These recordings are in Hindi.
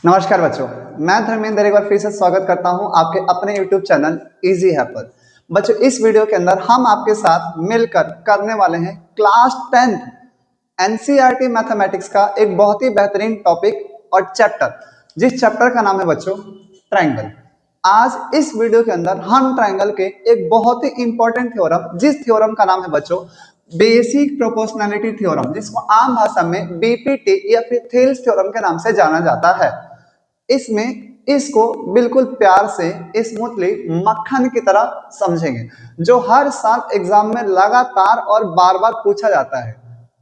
नमस्कार बच्चों, मैं धर्मेंद्र एक बार फिर से स्वागत करता हूं आपके अपने YouTube चैनल इजी है पर। बच्चों, इस वीडियो के अंदर हम आपके साथ मिलकर करने वाले हैं क्लास 10 एनसीईआरटी मैथमेटिक्स का एक बहुत ही बेहतरीन टॉपिक और चैप्टर, जिस चैप्टर का नाम है बच्चों ट्रायंगल। आज इस वीडियो के अंदर हम ट्रायंगल के एक बहुत ही इंपॉर्टेंट थ्योरम, जिस थ्योरम का नाम है बच्चों बेसिक प्रोपोर्शनैलिटी थ्योरम, जिसको आम भाषा में बीपीटी या फिर थेल्स थ्योरम के नाम से जाना जाता है। इसमें इसको बिल्कुल प्यार से स्मूथली मक्खन की तरह समझेंगे, जो हर साल एग्जाम में लगातार और बार बार पूछा जाता है।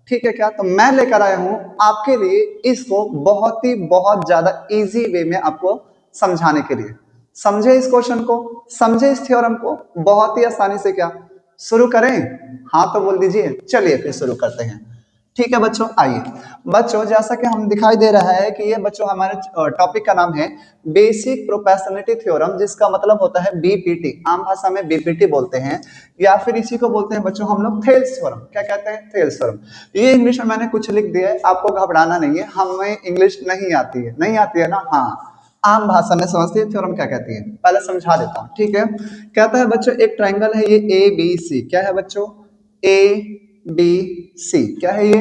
ठीक है क्या? तो मैं लेकर आया हूं आपके लिए इसको बहुत ज्यादा इजी वे में आपको समझाने के लिए। समझे इस क्वेश्चन को, समझे इस थ्योरम को बहुत ही आसानी से। क्या शुरू करें? हाँ तो बोल दीजिए। चलिए फिर शुरू करते हैं। ठीक है बच्चों, आइए बच्चों, जैसा कि हम दिखाई दे रहा है कि ये बच्चों हमारे टॉपिक का नाम है बेसिक प्रोपोर्शनैलिटी थ्योरम, जिसका मतलब होता है बीपीटी। आम भाषा में बीपीटी बोलते हैं, या फिर इसी को बोलते हैं बच्चों हम लोग थेल्स थ्योरम। क्या कहते हैं? Thales theorem. ये इंग्लिश में मैंने कुछ लिख दिया है, आपको घबराना नहीं है, हमें इंग्लिश नहीं आती है। नहीं आती है ना? हाँ, आम भाषा में समझते हैं थ्योरम क्या कहती है। पहले समझा देता हूँ। ठीक है, कहता है बच्चों एक ट्रायंगल है ये ए बी सी। क्या है बच्चों? A B C. क्या है ये?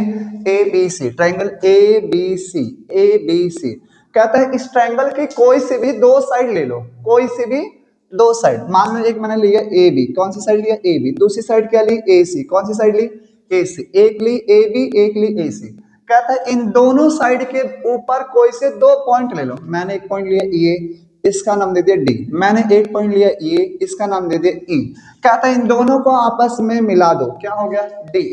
A B C. Triangle A B C, A B C. कहता है इस ट्रायंगल की कोई से भी दो साइड ले लो, कोई से भी दो साइड। मान लो एक मैंने लिया ए बी, कौन सी साइड लिया? A B. दूसरी साइड क्या ली? ए सी। कौन सी साइड ली? ए सी। एक ली ए बी, एक ली ए सी। कहता है इन दोनों साइड के ऊपर कोई से दो पॉइंट ले लो। मैंने एक पॉइंट लिया ये, इसका नाम दे दिया डी। मैंने एक पॉइंट लिया ये, इसका नाम दे दिया ई। कहता है इन दोनों को आपस में मिला दो। क्या हो गया? डी।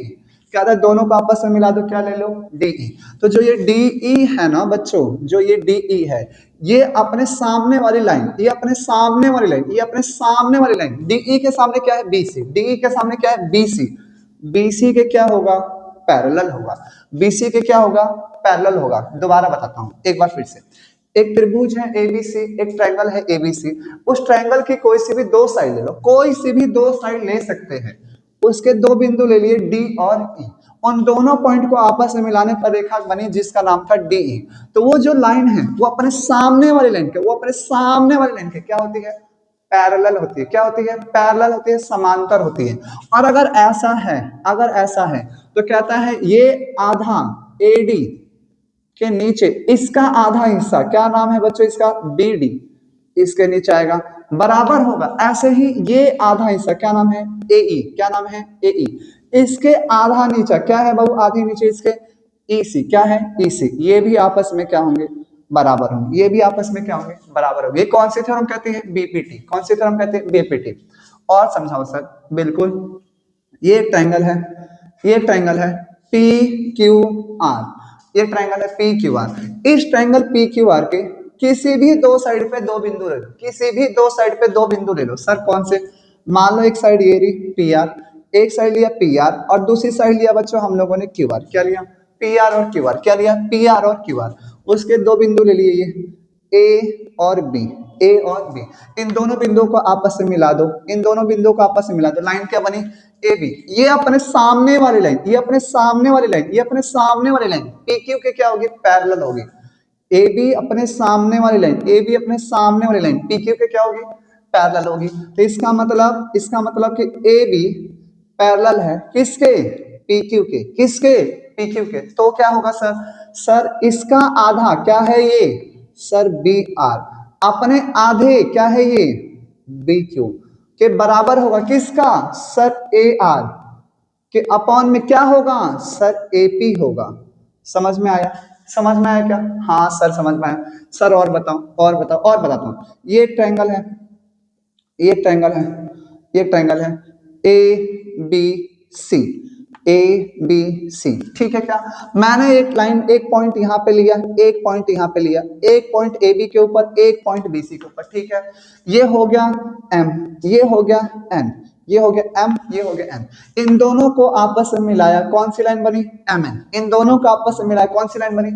कहता है दोनों को आपस में मिला दो, क्या ले लो? डी। तो जो ये डी ई है ना बच्चों, जो ये डी ई है, ये अपने सामने वाली लाइन, ये अपने सामने वाली लाइन, ये अपने सामने वाली लाइन, डी ई के सामने क्या है? B C. डी ई के सामने क्या है? B C. बी सी के क्या होगा? पैरेलल होगा। बीसी के क्या होगा? पैरेलल होगा। दोबारा बताता हूं एक बार फिर से। एक त्रिभुज है एबीसी, एक ट्रायंगल है एबीसी। उस ट्रायंगल की कोई सी भी दो साइड ले लो, कोई सी भी दो साइड ले सकते हैं। उसके दो बिंदु ले लिए डी और ई। उन दोनों पॉइंट को आपस में मिलाने पर रेखा बनी जिसका नाम था डी ई। तो वो जो लाइन है वो अपने सामने वाली लाइन के, वो अपने सामने वाली लाइन के क्या होती है? पैरेलल होती है। क्या होती है? पैरेलल होती है, समांतर होती है। और अगर ऐसा है, अगर ऐसा है तो कहता है ये आधा एडी के नीचे इसका आधा हिस्सा, क्या नाम है बच्चों इसका? बीडी, इसके नीचे आएगा, बराबर होगा। ऐसे ही ये आधा हिस्सा क्या नाम है? एई। क्या नाम है? एई। इसके आधा नीचे क्या है बाबू? आधे नीचे इसके ईसी। क्या है? ईसी। ये भी आपस में क्या होंगे? बराबर होंगे। ये भी आपस में क्या होंगे? बराबर होंगे। ये कौन सी थ्योरम कहते हैं? बीपीटी। कौन सी थ्योरम कहते हैं? बीपीटी। और समझाओ सर। बिल्कुल, ये एक ट्रायंगल है, ये एक ट्रायंगल है पी क्यू आर। ये ट्रायंगल है पी क्यू आर। इस ट्रायंगल पी क्यू आर के किसी भी दो साइड पे दो बिंदु ले लो, किसी भी दो साइड पे दो बिंदु ले लो। सर कौन से? मान लो एक साइड ये रही पी आर, एक साइड लिया पी आर और दूसरी साइड लिया बच्चों हम लोगों ने क्यू आर। क्या लिया? पी आर और क्यू आर। क्या लिया? पी आर और क्यू आर। उसके दो बिंदु ले लिए ये ए और बी, ए और बी। इन दोनों बिंदुओं को आपस में मिला दो, इन दोनों बिंदुओं को आपस में मिला दो। लाइन क्या बनी? A B. ये अपने सामने वाली लाइन, ये अपने सामने वाली लाइन, ये अपने सामने वाली लाइन पी क्यू के क्या होगी? पैरेलल होगी। ए बी अपने सामने वाली लाइन, ए बी अपने सामने वाली लाइन पी क्यू के क्या होगी? पैरेलल होगी। तो इसका मतलब कि ए बी पैरेलल है किसके? पी क्यू के। किसके? पी क्यू के। तो क्या होगा सर? सर इसका आधा क्या है ये? Sir B R. अपने आधे क्या है ये? बी क्यू के बराबर होगा। किसका? सर ए आर के अपॉन में क्या होगा? सर एपी होगा। समझ में आया? समझ में आया क्या? हाँ सर समझ में आया। सर और बताओ, और बताओ, और बताता हूं। ये ट्रायंगल है, ये ट्रायंगल है, ये ट्रायंगल है A B C, A B सी। ठीक है क्या? मैंने एक लाइन, एक पॉइंट यहाँ पे लिया, एक पॉइंट यहाँ पे लिया, एक पॉइंट ए बी के ऊपर, एक पॉइंट बी सी के ऊपर। ठीक है, ये हो गया एम, ये हो गया एन, ये हो गया एम, ये हो गया एन। इन दोनों को आपस में मिलाया, कौन सी लाइन बनी? M N. इन दोनों को आपस में मिलाया, कौन सी लाइन बनी?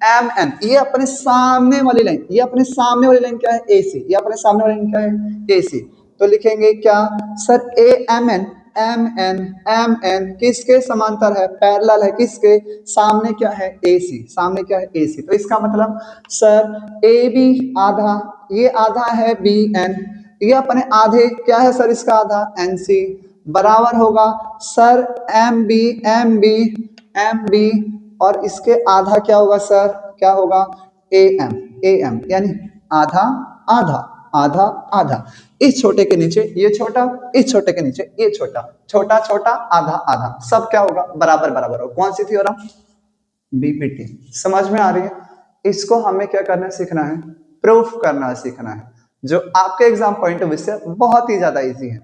M N. ये अपने सामने वाली लाइन, ये अपने सामने वाली लाइन क्या है? ए सी। ये अपने सामने वाली लाइन क्या है? ए सी। तो लिखेंगे क्या? Sir A M N M N किसके समांतर है, पैरेलल है, किसके सामने क्या है, AC, सामने क्या है AC। तो इसका मतलब सर AB आधा, ये आधा है BN, ये अपने आधे क्या है सर इसका आधा NC, बराबर होगा सर MB और इसके आधा क्या होगा सर, क्या होगा AM यानी आधा आधा आधा आधा, इस छोटे के नीचे ये छोटा, इस छोटे के नीचे ये छोटा, छोटा छोटा आधा आधा, सब क्या होगा बराबर बराबर होगा। कौन सी थ्योरम, BPT। समझ में आ रही है। इसको हमें क्या करना है, सीखना है, प्रूफ करना सीखना है, जो आपके एग्जाम पॉइंट ऑफ व्यू से बहुत ही ज्यादा इजी है।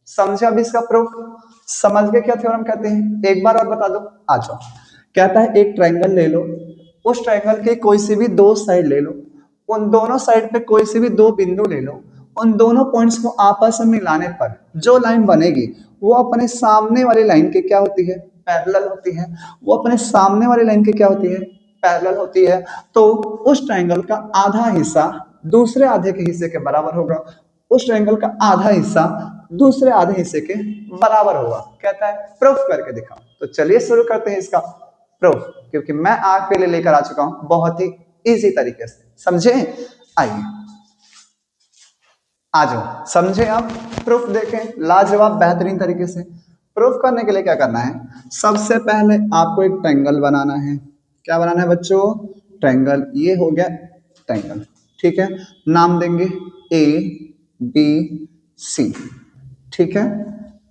समझे अब इसका प्रूफ, समझ के क्या थ्योरम कहते हैं, एक बार और बता दो, आ जाओ। कहता है एक ट्रायंगल ले लो, उस ट्रायंगल के कोई सी भी दो साइड ले लो, उन दोनों साइड पे कोई सी भी दो बिंदु ले लो, उन दोनों पॉइंट्स को आपस में मिलाने पर जो लाइन बनेगी वो अपने सामने वाली लाइन के क्या होती है, पैरेलल होती है। वो अपने सामने वाली लाइन के क्या होती है, पैरेलल होती है। तो उस ट्रायंगल का आधा हिस्सा दूसरे आधे के हिस्से के बराबर होगा, उस ट्रायंगल का आधा हिस्सा दूसरे आधे हिस्से के बराबर होगा। कहता है प्रूफ करके दिखाओ। तो चलिए शुरू करते हैं इसका प्रूफ, क्योंकि मैं आपके लिए लेकर आ चुका हूं बहुत ही इजी तरीके से, समझे। आइए आ जाओ, समझे आप, प्रूफ देखें लाजवाब बेहतरीन तरीके से। प्रूफ करने के लिए क्या करना है, सबसे पहले आपको एक ट्रायंगल बनाना है। क्या बनाना है बच्चों, ट्रायंगल। ये हो गया ट्रायंगल, ठीक है, नाम देंगे ABC, ठीक है,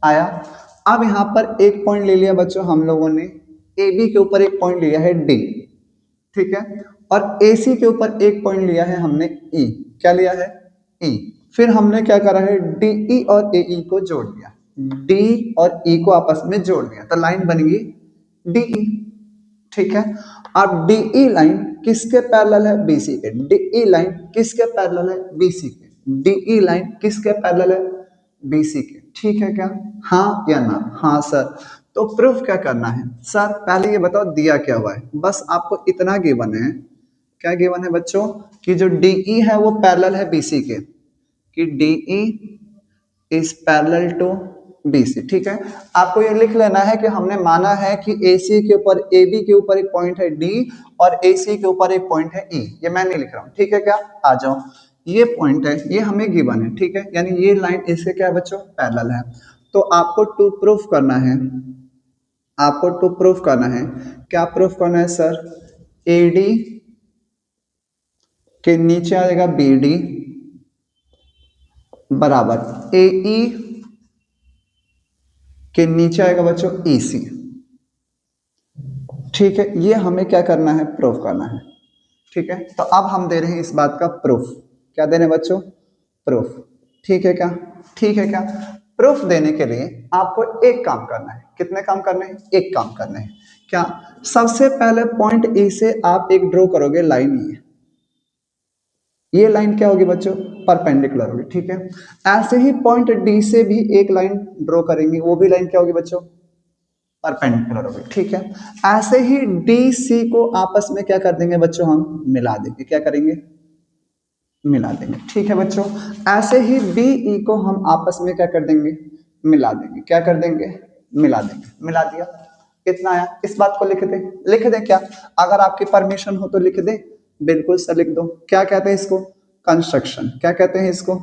आया। अब यहां पर एक पॉइंट ले लिया बच्चों हम लोगों ने, AB के ऊपर एक पॉइंट लिया है D, ठीक है, और AC के ऊपर एक पॉइंट लिया है हमने E। क्या लिया है, E। फिर हमने क्या करा है, DE और AE को जोड़ दिया, D और E को आपस में जोड़ दिया, तो लाइन बनेगी DE, ठीक है। अब DE लाइन किसके पैरेलल है, BC के। DE लाइन किसके पैरेलल है, BC के। DE लाइन किसके पैरेलल है, BC के, ठीक है क्या, हाँ या ना, हाँ सर। तो प्रूफ क्या करना है सर, पहले ये बताओ दिया क्या हुआ है, बस आपको इतना गिवन है। क्या गिवन है बच्चों, कि जो DE है वो पैरेलल है BC के, कि DE is parallel to BC, ठीक है। आपको ये लिख लेना है कि हमने माना है कि AC के ऊपर, AB के ऊपर एक पॉइंट है D और AC के ऊपर एक पॉइंट है E। ये मैं नहीं लिख रहा हूं, ठीक है क्या, आ जाओ। ये पॉइंट है, ये हमें गिवन है, ठीक है, यानी ये लाइन इसके क्या है बच्चों, पैरेलल है। तो आपको टू प्रूफ करना है, आपको टू प्रूफ करना है। क्या प्रूफ करना है सर, AD के नीचे आ जाएगा BD बराबर AE के नीचे आएगा बच्चों EC, ठीक है। ये हमें क्या करना है, प्रूफ करना है, ठीक है। तो अब हम दे रहे हैं इस बात का प्रूफ। क्या दे रहे हैं बच्चों, प्रूफ, ठीक है क्या, ठीक है क्या। प्रूफ देने के लिए आपको एक काम करना है, कितने काम करने हैं, एक काम करने हैं। क्या, सबसे पहले पॉइंट E से आप एक ड्रॉ करोगे लाइन, ये लाइन क्या होगी बच्चों, परपेंडिकुलर होगी, ठीक है। ऐसे ही पॉइंट D से भी एक लाइन ड्रॉ करेंगे, वो भी लाइन क्या होगी बच्चों, परपेंडिकुलर होगी, ठीक है। ऐसे ही DC को आपस में क्या कर देंगे बच्चों, हम मिला देंगे, क्या करेंगे, मिला देंगे, ठीक है बच्चों। ऐसे ही BE को हम आपस में क्या कर देंगे, मिला देंगे, क्या कर देंगे, मिला देंगे, मिला दिया। कितना आया, इस बात को लिख दे, लिख दे क्या, अगर आपकी परमिशन हो तो लिख दे, बिल्कुल सर लिख दो। क्या कहते हैं इसको, कंस्ट्रक्शन। क्या कहते हैं इसको,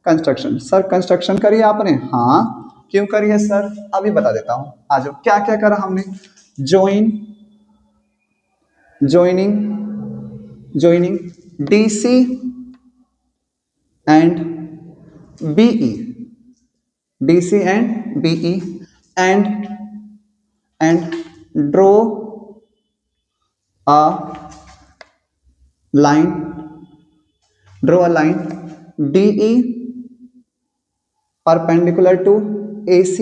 कंस्ट्रक्शन। सर कंस्ट्रक्शन करिए आपने, हाँ क्यों करिए सर, अभी बता देता हूं, आ जाओ। क्या क्या करा हमने, join, joining DC and BE, DC and BE, and draw a line, DE perpendicular to AC,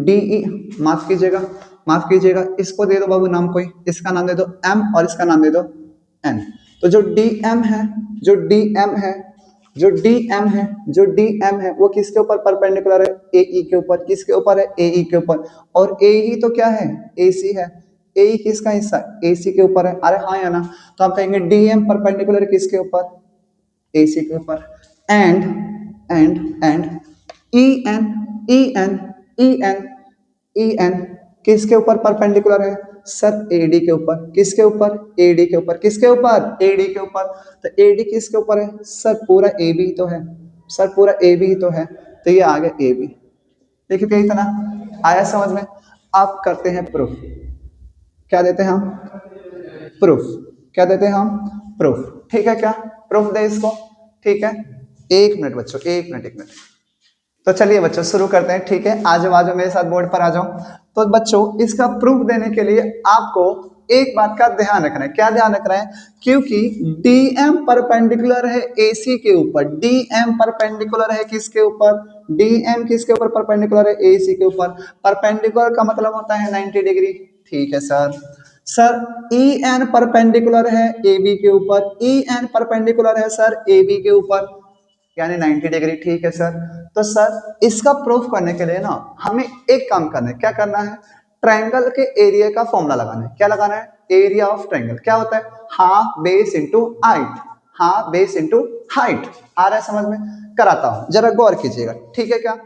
DE, माफ कीजिएगा, इसको दे दो बाबू नाम कोई, इसका नाम दे दो M और इसका नाम दे दो N। तो जो DM है वो किसके ऊपर परपेंडिकुलर है, AE के ऊपर। किसके ऊपर है, AE के ऊपर। और AE तो क्या है, AC है। AE किसका हिस्सा, AC के ऊपर है, अरे हाँ या ना। तो हम कहेंगे DM परपेंडिकुलर किसके ऊपर, AC के ऊपर। And EN E N, E N किसके ऊपर परपेंडिकुलर है सर एडी के ऊपर, किसके ऊपर एडी के ऊपर, किसके ऊपर एडी के ऊपर, तो एडी किसके ऊपर है सर पूरा ए बी तो है, सर पूरा ए बी तो है, तो ये आ गया ए बी। देखिए कहीं इतना आया समझ में। आप करते हैं प्रूफ, क्या देते हैं हम प्रूफ, क्या देते हैं हम प्रूफ, ठीक है क्या प्रूफ दे इसको, ठीक है। एक मिनट बच्चों, एक मिनट एक मिनट। तो चलिए बच्चों शुरू करते हैं, ठीक है। आ जाओ मेरे साथ बोर्ड पर आ जाओ। तो बच्चों इसका प्रूफ देने के लिए आपको एक बात का ध्यान रखना है, क्या ध्यान रखना है, क्योंकि डीएम परपेंडिकुलर है एसी के ऊपर, डीएम परपेंडिकुलर है किसके ऊपर, डीएम किसके ऊपर परपेंडिकुलर है एसी के ऊपर, परपेंडिकुलर का मतलब होता है 90 डिग्री, ठीक है sir. Sir E N perpendicular है ए बी के ऊपर, ई एन परपेंडिकुलर है सर ए बी के ऊपर, यानी 90 डिग्री, ठीक है सर। तो सर इसका प्रूफ करने के लिए ना हमें एक काम करना है, क्या करना है, ट्रायंगल के एरिया का फॉर्मूला लगाना है, क्या लगाना है, एरिया ऑफ ट्रायंगल, क्या होता है half base into height, half base into height, आ रहा है समझ में, कराता हूं जरा गौर कीजिएगा, ठीक है क्या।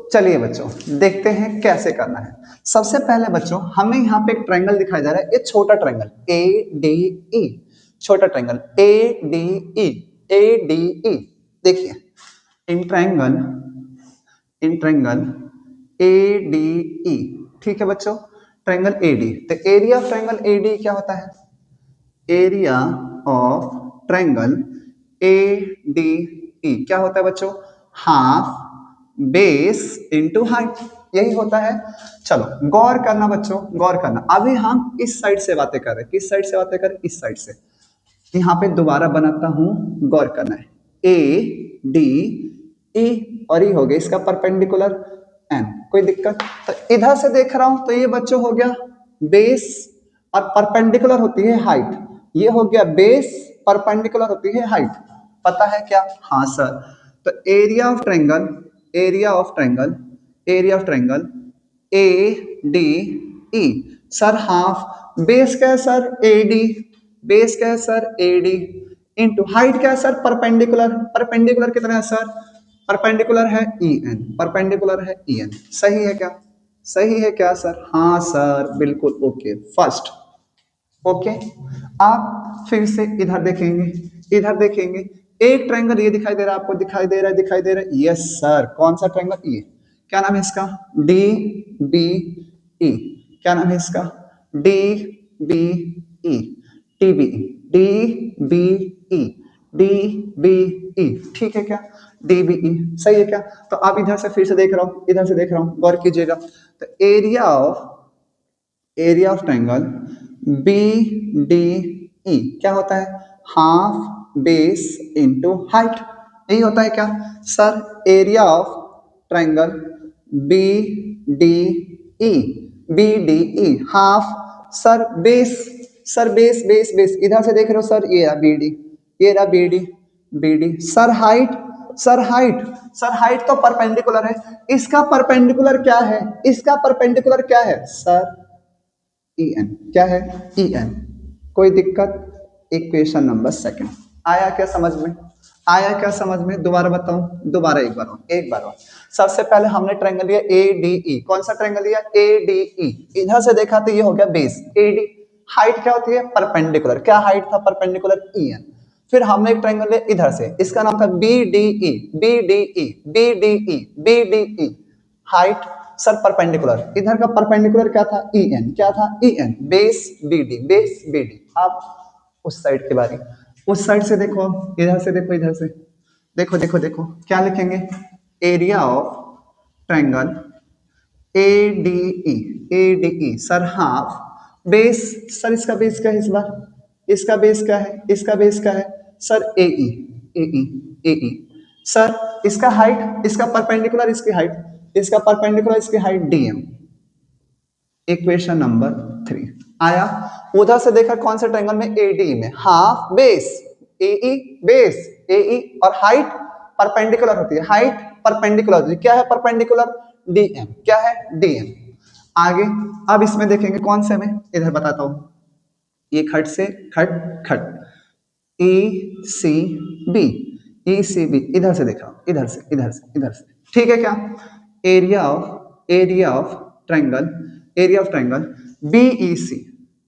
चलिए बच्चों देखते हैं कैसे करना है। सबसे पहले बच्चों हमें यहाँ पे एक ट्रायंगल दिखाई जा रहा है, ये छोटा ट्रायंगल ए डी ई, छोटा triangle A D E, A D E, देखिए इन ट्रायंगल ए डी ई, ठीक है बच्चों, ट्रायंगल ए डी, तो area of triangle A D क्या होता है, area of triangle A D E क्या होता है बच्चों, हाफ बेस इंटू हाइट, यही होता है। चलो गौर करना बच्चों, गौर करना, अभी हम इस साइड से बातें कर रहे हैं, किस साइड से बातें कर रहे हैं, इस साइड से। यहाँ पे दोबारा बनाता हूं, गौर करना है, ए डी ई और ये हो गया इसका परपेंडिकुलर एन, कोई दिक्कत, तो इधर से देख रहा हूं तो ये बच्चों हो गया बेस और परपेंडिकुलर होती है हाइट, ये हो गया बेस, परपेंडिकुलर होती है हाइट, पता है क्या, हाँ सर। तो area of triangle, area of triangle, area of triangle A D E, sir half base क्या है सर ए डी, बेस क्या है sir A D, into height क्या है सर परपेंडिकुलर, परपेंडिकुलर कितना है सर, परपेंडिकुलर है ई एन, परपेंडिकुलर है ई एन, सही है क्या, सही है क्या सर, हाँ सर बिल्कुल ओके फर्स्ट, ओके। आप फिर से इधर देखेंगे, इधर देखेंगे, एक ट्रायंगल ये दिखाई दे रहा है आपको, दिखाई दे रहा है, दिखाई दे रहा है, यस सर, कौन सा ट्रायंगल, ये क्या नाम है इसका, डी बी ई, क्या नाम है इसका, D B E, T B E, D B E, D B E, ठीक है क्या, डी बी ई, सही है क्या। तो आप इधर से फिर से देख रहा हूं, इधर से देख रहा हूं, गौर कीजिएगा, तो area of triangle B D E क्या होता है, हाफ बेस इंटू हाइट, यही होता है क्या sir, area of triangle B D E, B D E half, sir base, sir base base base, इधर से देख रहे हो सर, ये रहा बी डी, ये रहा B D, B D, sir height, sir height, sir height तो परपेंडिकुलर है, इसका परपेंडिकुलर क्या है, इसका परपेंडिकुलर क्या है सर ई एन, क्या है ई एन, कोई दिक्कत। इक्वेशन नंबर सेकंड आया क्या समझ में, आया क्या समझ में, दोबारा बताऊं, दोबारा एक बार और। सबसे पहले हमने ट्रायंगल लिया ए डी ई, कौन सा ट्रायंगल लिया ए डी ई, इधर से देखा तो ये हो गया बेस ए डी, हाइट क्या होती है परपेंडिकुलर, क्या हाइट था परपेंडिकुलर ई एन, फिर हमने एक ट्रायंगल लिया इधर से, इसका नाम था B D E, B D E, B D E, B D E, height sir perpendicular, इधर का परपेंडिकुलर क्या था ई एन, क्या था E N, base B D, base B D. आप उस साइड की बारी, उस साइड से देखो, इधर से देखो, इधर से देखो, देखो देखो क्या लिखेंगे, area of triangle A D E, A D E sir half base, sir इसका बेस क्या है इस बार, इसका बेस क्या है, इसका बेस क्या है सर ए ई, ए ई, ए ई, सर इसका हाइट, इसका परपेंडिकुलर इसकी हाइट, इसका परपेंडिकुलर इसकी हाइट डीएम, इक्वेशन नंबर 3 आया। उधर से देखा कौन से ट्रायंगल में एडी में, हाफ बेस एई, बेस एई और हाइट परपेंडिकुलर होती है, हाइट परपेंडिकुलर होती है, क्या है परपेंडिकुलर डीएम, क्या है डीएम। आगे अब इसमें देखेंगे कौन से में, इधर बताता हूं, ये खट से खट खट ई सी बी, ई सी बी, इधर से देखा, इधर से, इधर से, इधर से, ठीक है क्या। Area of triangle BEC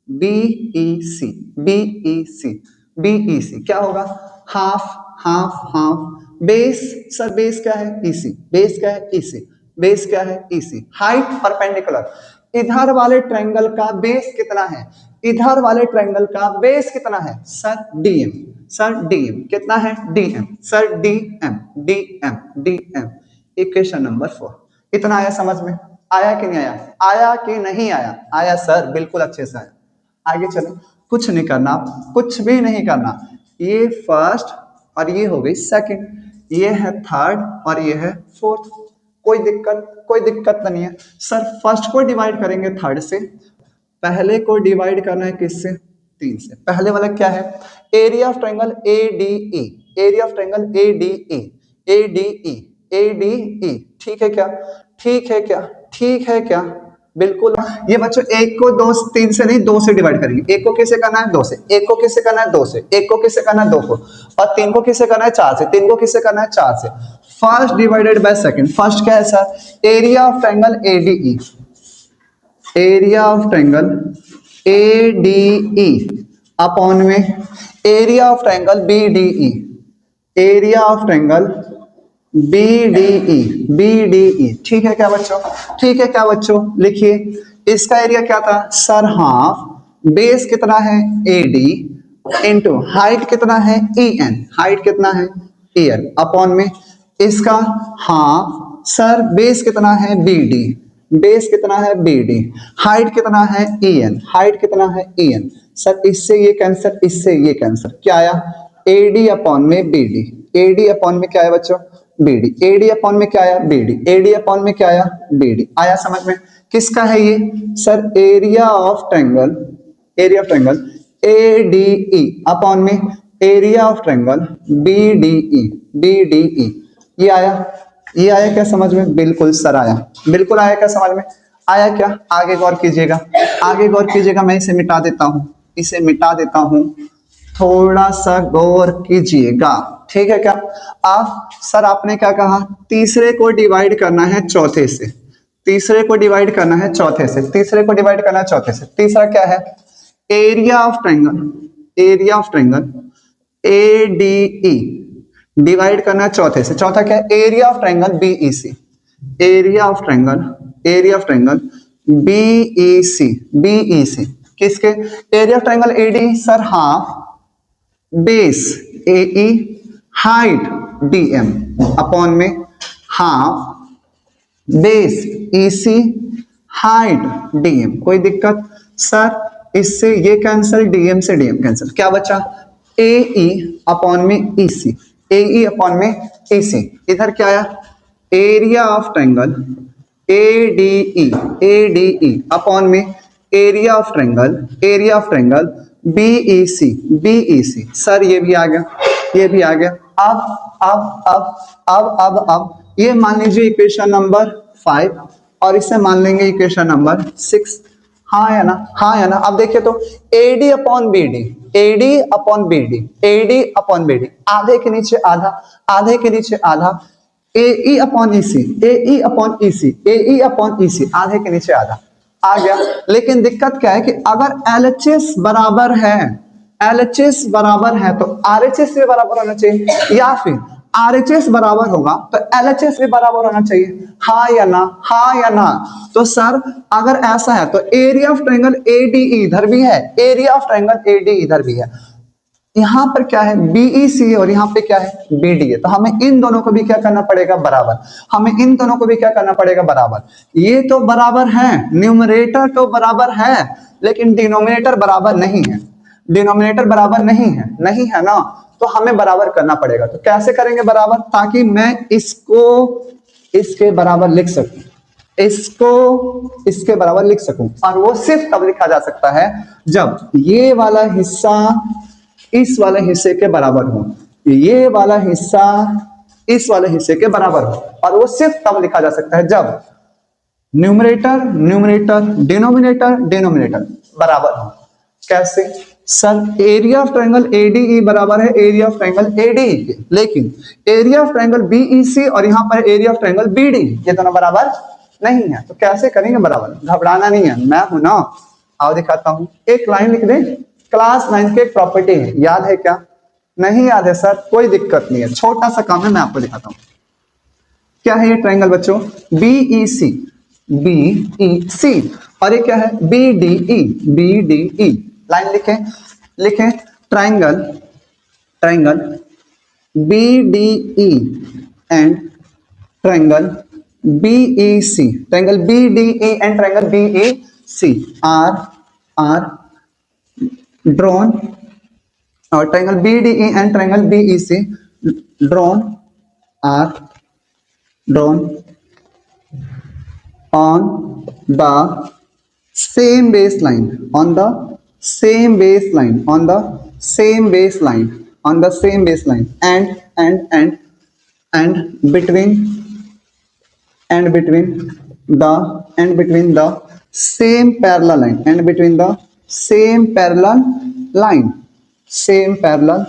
BEC BEC BEC क्या होगा? Half half half. Base, sir base क्या है? ईसी। बेस क्या है? ईसी। बेस क्या है? ईसी। हाइट परपेंडिकुलर, इधर वाले ट्रायंगल का बेस कितना है? इधर वाले ट्रायंगल का बेस कितना है? Sir DM. सर डीएम कितना है? DM. Sir DM DM DM. Equation number 4। इतना आया समझ में? आया कि नहीं आया? आया कि नहीं आया? आया सर, बिल्कुल अच्छे से आया। आगे चलो, कुछ नहीं करना, कुछ भी नहीं करना। ये फर्स्ट और ये हो गई सेकंड, ये है थर्ड और ये है फोर्थ। कोई दिक्कत नहीं है। सर फर्स्ट को डिवाइड करेंगे थर्ड से, पहले को डिवाइड करना है किससे? 3 से। पहले वाला क्या है? Area of triangle ADE, area of triangle ADE ADE ADE. ठीक है क्या? ठीक है क्या? ठीक है क्या? बिल्कुल। ये बच्चों एक को 3 से नहीं 2 से डिवाइड करेंगे। एक को किसे करना है? 2 से। एक को किसे करना है? 2 से। एक को किसे करना है? 2 को। और 3 को किसे करना है? 4 से। 3 को किसे करना है? 4 से। First divided by second. First क्या है sir? Area of triangle ADE, area of triangle ADE upon में area of triangle BDE, area of triangle BDE BDE. ठीक है क्या बच्चों? ठीक है क्या बच्चों? लिखिए इसका एरिया क्या था सर? हाफ। बेस कितना है? एडी इंटू हाइट कितना है? एन। हाइट कितना है? एन अपॉन में इसका हाफ। सर बेस कितना है? बीडी। बेस कितना है? बीडी। हाइट कितना है? एन। हाइट कितना है? एन। सर इससे ये कैंसर, इससे ये कैंसर। क्या आया? एडी अपॉन में बीडी। एडी अपॉन में क्या है बच्चों? बीडी। एडी अपॉन में क्या आया? बीडी। एडी अपॉन में क्या आया? बीडी। आया समझ में? किसका है ये? Sir area of triangle, area of triangle ADE upon में area of triangle BDE BDE. ये आया? ये आया क्या समझ में? बिल्कुल सर आया। बिल्कुल आया क्या समझ में? आया क्या? आगे गौर कीजिएगा, आगे गौर कीजिएगा। मैं इसे मिटा देता हूं, इसे मिटा देता हूं। थोड़ा सा गौर कीजिएगा, ठीक है क्या? आप सर आपने क्या कहा? तीसरे को डिवाइड करना है चौथे से। तीसरे को डिवाइड करना है चौथे से। तीसरे को डिवाइड करना है चौथे से। तीसरा क्या है? Area of triangle, area of triangle ADE divide करना है चौथे से। चौथा क्या है? Area of triangle BEC, area of triangle, area of triangle BEC BEC. किसके? Area of triangle AD sir half, base AE, height DM upon में half base EC height DM. कोई दिक्कत? सर इससे ये कैंसिल, डीएम से डीएम कैंसिल। क्या बचा? एई अपॉन में ईसी, एई अपॉन में ईसी। इधर क्या आया? Area of triangle ADE ADE upon में area of triangle, area of triangle BEC BEC. Sir ये भी आ गया, ये भी आ गया। अब ये मान लीजिए इक्वेशन नंबर 5 और इसे मान लेंगे इक्वेशन नंबर 6। हाँ या ना? हाँ या ना? अब देखिए तो AD upon BD, AD upon BD, AD upon BD, आधे के नीचे आधा, आधे के नीचे आधा, AE upon EC, AE upon EC, AE upon EC, आधे के नीचे आधा आ गया। लेकिन दिक्कत क्या है कि अगर एलएचएस बराबर है, एलएचएस बराबर है तो आरएचएस भी बराबर होना चाहिए, या फिर आरएचएस बराबर होगा तो एलएचएस भी बराबर होना चाहिए। हाँ या ना? हाँ या ना? तो सर अगर ऐसा है तो एरिया ऑफ ट्रायंगल एडीई इधर भी है, एरिया ऑफ ट्रायंगल एडी इधर भी है। यहाँ पर क्या है? बीईसी और यहाँ पे क्या है? बीडी है। तो हमें इन दोनों को भी क्या करना पड़ेगा? बराबर। हमें इन दोनों को भी क्या करना पड़ेगा? बराबर। ये तो बराबर है, न्यूमरेटर तो बराबर है, लेकिन डिनोमिनेटर बराबर नहीं है। डिनोमिनेटर बराबर नहीं है, नहीं है ना? तो हमें बराबर करना पड़ेगा। तो कैसे करेंगे बराबर? ताकि मैं इसको इसके बराबर लिख सकूं, इसको इसके बराबर लिख सकूं। और वो सिर्फ तब लिखा जा सकता है जब ये वाला हिस्सा इस वाले हिस्से के बराबर हो, ये वाला हिस्सा इस वाले हिस्से के बराबर हो। और वो सिर्फ तब लिखा जा सकता है जब न्यूमरेटर न्यूमरेटर, डिनोमिनेटर डिनोमिनेटर बराबर हो। कैसे? Sir area of triangle ADE बराबर है एरिया ऑफ ट्रायंगल एडीई के, लेकिन एरिया ऑफ ट्रायंगल बीईसी और यहाँ पर एरिया ऑफ ट्रायंगल बीडी ये दोनों बराबर नहीं है। तो कैसे करेंगे बराबर? घबराना नहीं है, मैं हूं ना। आओ दिखाता हूं, एक लाइन लिख दे। क्लास 9 की एक प्रॉपर्टी है, याद है क्या? नहीं याद है सर, कोई दिक्कत नहीं है, छोटा सा काम है, मैं आपको दिखाता हूं। क्या है ये ट्रायंगल बच्चों? बीईसी, बीईसी, और ये क्या है? BDE, BDE. लाइन लिखें, लिखें triangle, triangle BDE and triangle BEC, triangle BDE and triangle BEC are drawn, और triangle BDE and triangle BEC drawn are drawn on the same baseline, on the same baseline, on the same baseline, on the same baseline, and between the same parallel line, and between the same parallel line, same parallel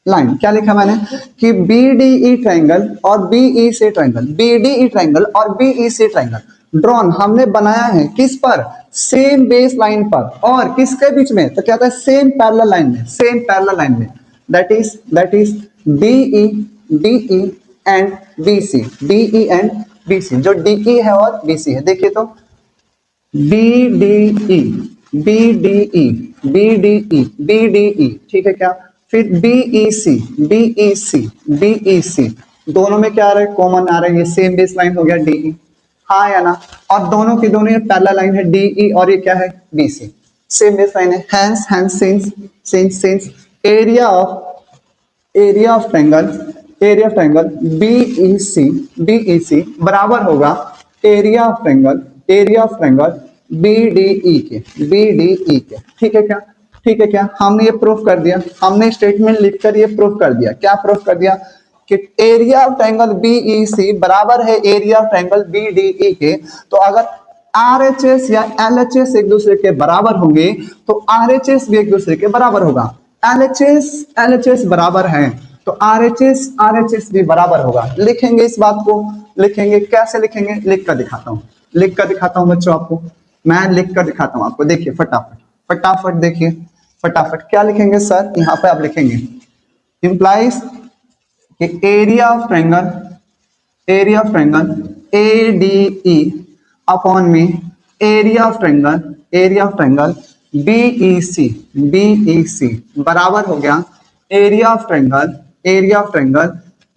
line. क्या लिखा मैंने कि बीडीई ट्रायंगल और बीईसी ट्रायंगल, बीडीई ट्रायंगल और बीईसी ट्रायंगल ड्रॉन हमने बनाया है किस पर? सेम बेस लाइन पर, और किसके बीच में? तो क्या था? सेम पैरेलल लाइन में, सेम पैरेलल लाइन में। That is DE, DE and BC, DE and BC, जो डीई है और बीसी है। देखिए तो बीडीई, बीडीई, बीडीई, बीडीई, ठीक है क्या? फिर बीईसी, बीईसी, बीईसी, दोनों में क्या आ रहा है? कॉमन आ रहा है, ये सेम बेस लाइन हो गया डीई, हाँ या ना? और दोनों की दोनों ये पैरेलल लाइन है डीई, और ये क्या है? बीसी, सेम बेस लाइन है। Hence hence since area of triangle BEC, BEC बराबर होगा एरिया ऑफ ट्रायंगल बीडीई के, बीडीई के, ठीक है क्या? ठीक है क्या? हमने ये प्रूफ कर दिया, हमने स्टेटमेंट लिखकर ये प्रूफ कर दिया। क्या प्रूफ कर दिया? कि एरिया ऑफ ट्रायंगल बीईसी बराबर है एरिया ऑफ ट्रायंगल बीडीई के। तो अगर आरएचएस या एलएचएस एक दूसरे के बराबर होंगे तो आरएचएस भी एक दूसरे के बराबर होगा। एलएचएस बराबर है तो आरएचएस भी बराबर होगा। लिखेंगे इस बात को, लिखेंगे कैसे? लिखेंगे, लिख कर दिखाता हूँ, लिख कर दिखाता हूँ बच्चों आपको, मैं लिख कर दिखाता हूँ आपको। देखिए फटाफट देखिए, फटाफट क्या लिखेंगे सर? यहाँ पे आप लिखेंगे implies area of triangle ADE upon में एरिया ऑफ ट्रायंगल बीईसी बराबर हो गया एरिया ऑफ ट्रायंगल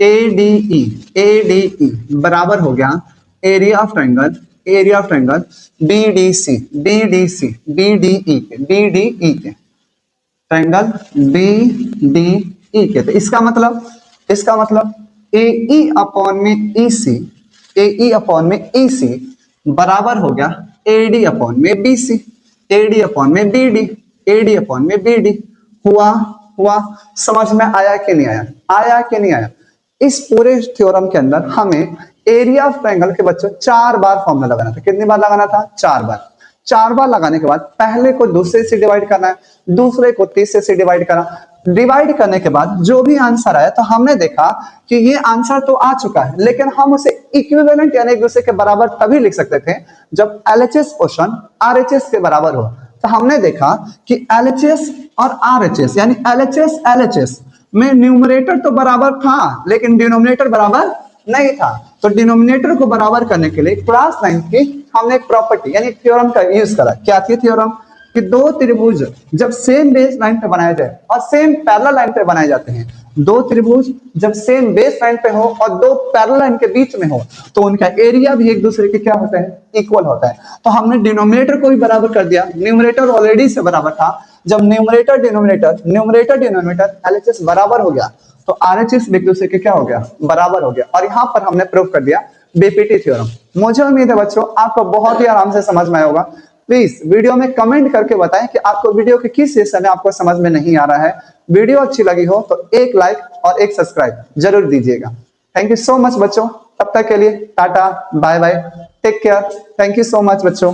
एडीई बराबर हो गया एरिया ऑफ ट्रायंगल बीडीई के, ट्रायंगल बीडीई के। तो इसका मतलब एई अपॉन में ईसी बराबर हो गया एडी अपॉन में बीसी, एडी अपॉन में बीडी। हुआ समझ में आया कि नहीं आया? इस पूरे थ्योरम के अंदर हमें एरिया ऑफ ट्रायंगल के बच्चों 4 बार फॉर्मूला लगाना था। कितनी बार लगाना था? 4 बार। 4 बार लगाने के बाद पहले को दूसरे से डिवाइड करना है, दूसरे को तीसरे से डिवाइड करना। डिवाइड करने के बाद जो भी आंसर आया तो हमने देखा कि ये आंसर तो आ चुका है, लेकिन हम उसे इक्विवेलेंट यानी एक दूसरे के बराबर तभी लिख सकते थे जब एलएचएस क्वेश्चन आरएचएस के बराबर हो। तो हमने देखा कि एलएचएस और आरएचएस यानी एलएचएस में न्यूमरेटर तो बराबर था लेकिन डिनोमिनेटर बराबर नहीं था। तो डिनोमिनेटर को बराबर करने के लिए क्लास 9 की हमने एक प्रॉपर्टी यानी थ्योरम का यूज करा। क्या थी थ्योरम? कि दो त्रिभुज जब सेम बेस लाइन पे बनाए जाए और सेम पैरेलल लाइन पे बनाए जाते हैं, दो त्रिभुज जब सेम बेस लाइन पे हो और दो पैरेलल लाइन के बीच में हो तो उनका एरिया भी एक दूसरे के क्या होता है? इक्वल होता है। तो हमने डिनोमिनेटर को भी बराबर कर दिया, न्यूमरेटर ऑलरेडी से बराबर था। जब न्यूमरेटर डिनोमिनेटर एलएचएस बराबर हो गया तो आरएचएस एक दूसरे के क्या हो गया? बराबर हो गया। और यहाँ पर हमने प्रूव कर दिया बीपीटी थ्योरम। मुझे उम्मीद है बच्चों आपको बहुत ही आराम से समझ में आया होगा। प्लीज वीडियो में कमेंट करके बताएं कि आपको वीडियो के किस हिस्से में आपको समझ में नहीं आ रहा है। वीडियो अच्छी लगी हो तो एक लाइक और एक सब्सक्राइब जरूर दीजिएगा। थैंक यू सो मच बच्चों, तब तक के लिए tata bye bye, take care, thank you so much बच्चों।